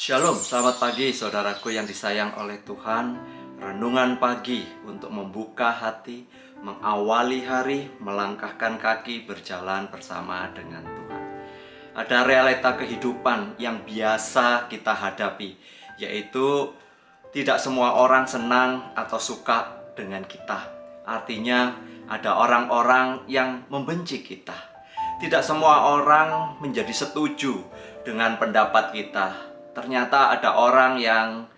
Shalom, selamat pagi saudaraku yang disayang oleh Tuhan. Renungan pagi untuk membuka hati, mengawali hari, melangkahkan kaki berjalan bersama dengan Tuhan. Ada realita kehidupan yang biasa kita hadapi, yaitu tidak semua orang senang atau suka dengan kita. Artinya ada orang-orang yang membenci kita. Tidak semua orang menjadi setuju dengan pendapat kita. Ternyata ada orang yang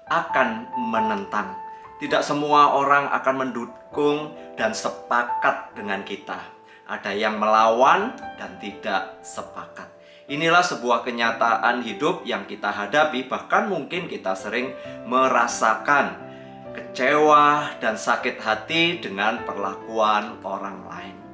akan menentang. Tidak semua orang akan mendukung dan sepakat dengan kita. Ada yang melawan dan tidak sepakat. Inilah sebuah kenyataan hidup yang kita hadapi. Bahkan mungkin kita sering merasakan kecewa dan sakit hati dengan perlakuan orang lain.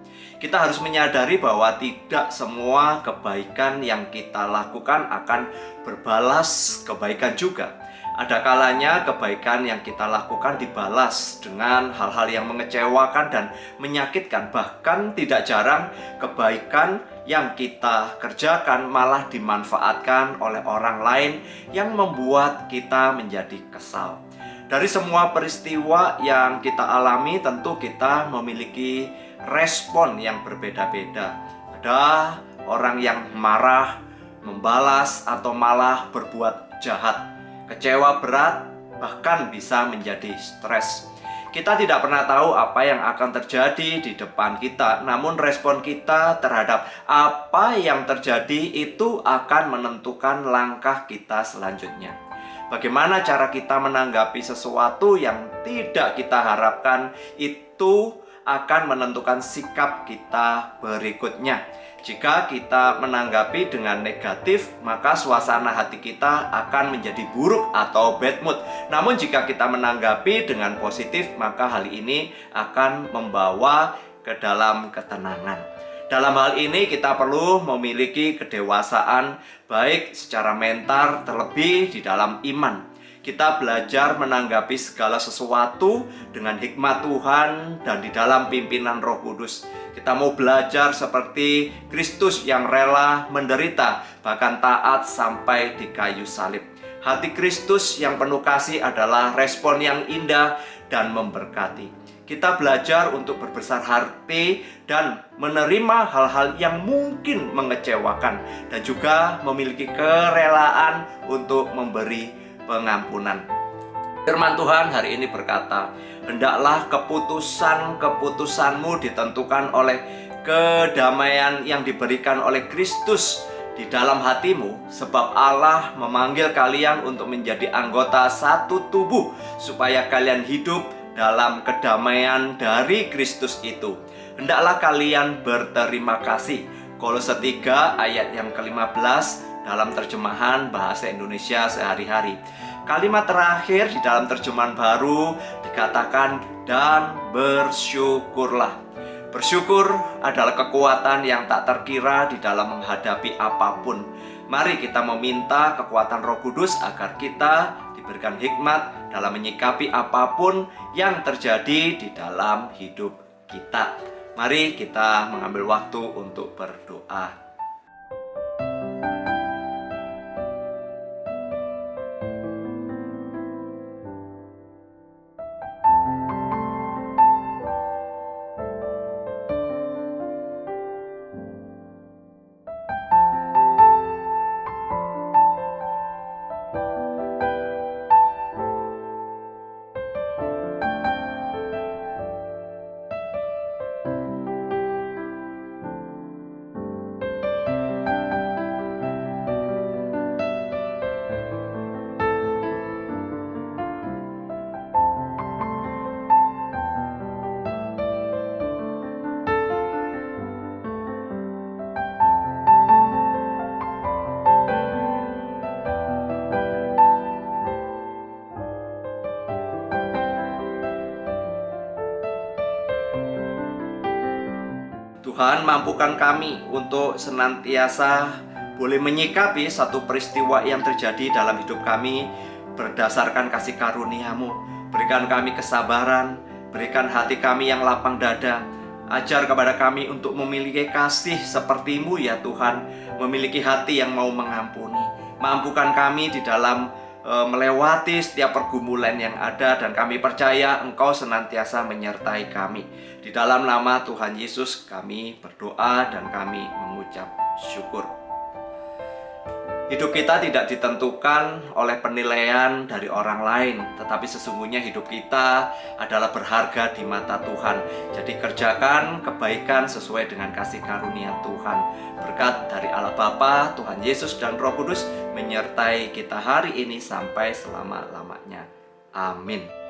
Kita harus menyadari bahwa tidak semua kebaikan yang kita lakukan akan berbalas kebaikan juga. Ada kalanya kebaikan yang kita lakukan dibalas dengan hal-hal yang mengecewakan dan menyakitkan. Bahkan tidak jarang kebaikan yang kita kerjakan malah dimanfaatkan oleh orang lain yang membuat kita menjadi kesal. Dari semua peristiwa yang kita alami, tentu kita memiliki respon yang berbeda-beda. Ada orang yang marah, membalas, atau malah berbuat jahat. Kecewa berat, bahkan bisa menjadi stres. Kita tidak pernah tahu apa yang akan terjadi di depan kita, namun respon kita terhadap apa yang terjadi itu akan menentukan langkah kita selanjutnya. Bagaimana cara kita menanggapi sesuatu yang tidak kita harapkan itu akan menentukan sikap kita berikutnya. Jika kita menanggapi dengan negatif, maka suasana hati kita akan menjadi buruk atau bad mood. Namun jika kita menanggapi dengan positif, maka hal ini akan membawa ke dalam ketenangan. Dalam hal ini kita perlu memiliki kedewasaan baik secara mental, terlebih di dalam iman. Kita belajar menanggapi segala sesuatu dengan hikmat Tuhan dan di dalam pimpinan Roh Kudus. Kita mau belajar seperti Kristus yang rela menderita, bahkan taat sampai di kayu salib. Hati Kristus yang penuh kasih adalah respon yang indah dan memberkati. Kita belajar untuk berbesar hati dan menerima hal-hal yang mungkin mengecewakan, dan juga memiliki kerelaan untuk memberi pengampunan. Firman Tuhan hari ini berkata, hendaklah keputusan-keputusanmu ditentukan oleh kedamaian yang diberikan oleh Kristus di dalam hatimu, sebab Allah memanggil kalian untuk menjadi anggota satu tubuh, supaya kalian hidup dalam kedamaian dari Kristus itu. Hendaklah kalian berterima kasih. Kolose 3 ayat yang ke-15 dalam terjemahan bahasa Indonesia sehari-hari. Kalimat terakhir di dalam terjemahan baru dikatakan, dan bersyukurlah. Bersyukur adalah kekuatan yang tak terkira di dalam menghadapi apapun. Mari kita meminta kekuatan Roh Kudus agar kita diberikan hikmat dalam menyikapi apapun yang terjadi di dalam hidup kita. Mari kita mengambil waktu untuk berdoa. Tuhan, mampukan kami untuk senantiasa boleh menyikapi satu peristiwa yang terjadi dalam hidup kami berdasarkan kasih karunia-Mu. Berikan kami kesabaran, berikan hati kami yang lapang dada. Ajar kepada kami untuk memiliki kasih seperti-Mu ya Tuhan, memiliki hati yang mau mengampuni, Mampukan kami di dalam melewati setiap pergumulan yang ada, dan kami percaya Engkau senantiasa menyertai kami. Di dalam nama Tuhan Yesus kami berdoa dan kami mengucap syukur. Hidup kita tidak ditentukan oleh penilaian dari orang lain, tetapi sesungguhnya hidup kita adalah berharga di mata Tuhan. Jadi kerjakan kebaikan sesuai dengan kasih karunia Tuhan. Berkat dari Allah Bapa, Tuhan Yesus dan Roh Kudus menyertai kita hari ini sampai selama-lamanya. Amin.